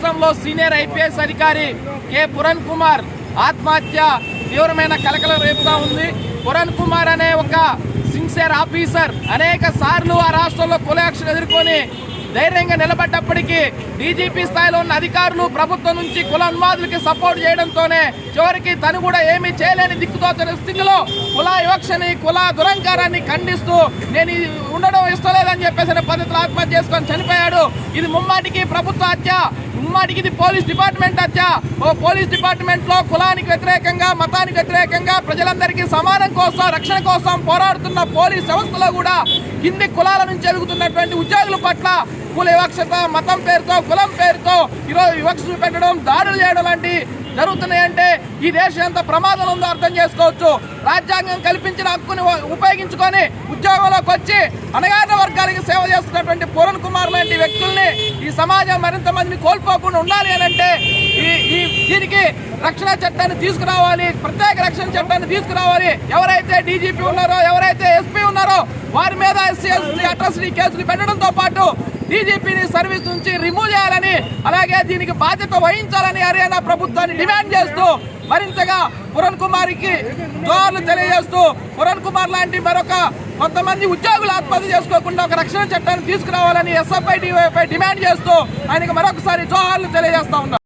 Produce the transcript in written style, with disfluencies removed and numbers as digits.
రాష్ట్రంలో senior IPS అధికారి K puran Kumar ఆత్మహత్య తీవ్రమైన కలకలం రేపుతా ఉంది. పురణ్ కుమార్ అనే ఒక సిన్సియర్ ఆఫీసర్ అనేక సార్లు ఆ రాష్ట్రంలో కులయాక్షను ఎదుర్కొని ధైర్యంగా నిలబడ్డప్పటికీ డీజీపీ స్థాయిలో ఉన్న అధికారులు ప్రభుత్వం నుంచి కులాన్వాదులకి సపోర్ట్ చేయడంతోనే చివరికి తను కూడా ఏమీ చేయలేని దిక్కుతోచని స్థితిలో కుల వివక్షని కుల దురంకారాన్ని ఖండిస్తూ నేను ఉండడం ఇష్టలేదని చెప్పేసి పద్ధతిలో ఆత్మహత్య చేసుకొని చనిపోయాడు. ఇది ముమ్మాటికి ప్రభుత్వ హత్య, ముమ్మాటికి ఇది పోలీస్ డిపార్ట్మెంట్ హత్య. పోలీస్ డిపార్ట్మెంట్ లో కులానికి వ్యతిరేకంగా మతానికి వ్యతిరేకంగా ప్రజలందరికీ సమానం కోసం రక్షణ కోసం పోరాడుతున్న పోలీస్ వ్యవస్థలో కూడా కింది కులాల నుంచి ఎదుగుతున్నటువంటి ఉద్యోగుల పట్ల కుల వివక్షత మతం పేరుతో కులం పేరుతో ఈరోజు వివక్షలు పెట్టడం దాడులు చేయడం లాంటి జరుగుతున్నాయంటే ఈ దేశం ఎంత ప్రమాదం ఉందో అర్థం చేసుకోవచ్చు. రాజ్యాంగం కల్పించిన హక్కుని ఉపయోగించుకొని ఉద్యోగంలోకి వచ్చి అణగారిన వర్గాలకు సేవ చేస్తున్నటువంటి పురణ్ కుమార్ లాంటి వ్యక్తుల్ని ఈ సమాజం మరింత మందిని కోల్పోకుండా ఉండాలి అని అంటే దీనికి రక్షణ చట్టాన్ని తీసుకురావాలి, ప్రత్యేక రక్షణ చట్టాన్ని తీసుకురావాలి. ఎవరైతే డీజీపీ ఉన్నారో ఎవరైతే ఎస్పీ ఉన్నారో వారి మీద ఎస్సీ అట్రాసిటీ కేసులు పెట్టడంతో పాటు డీజీపీని సర్వీస్ నుంచి రిమూవ్ చేయాలని అలాగే దీనికి బాధ్యత వహించాలని హర్యానా ప్రభుత్వాన్ని డిమాండ్ చేస్తూ మరింతగా పురణ్ కుమార్కి జోహార్లు తెలియజేస్తూ పురణ్ కుమార్ లాంటి మరొక కొంతమంది ఉద్యోగులు ఆత్మహత్య చేసుకోకుండా ఒక రక్షణ చట్టాన్ని తీసుకురావాలని ఎస్ఎఫ్ఐ డివైఎఫ్ఐ డిమాండ్ చేస్తూ ఆయనకు మరొకసారి జోహార్లు తెలియజేస్తా ఉన్నారు.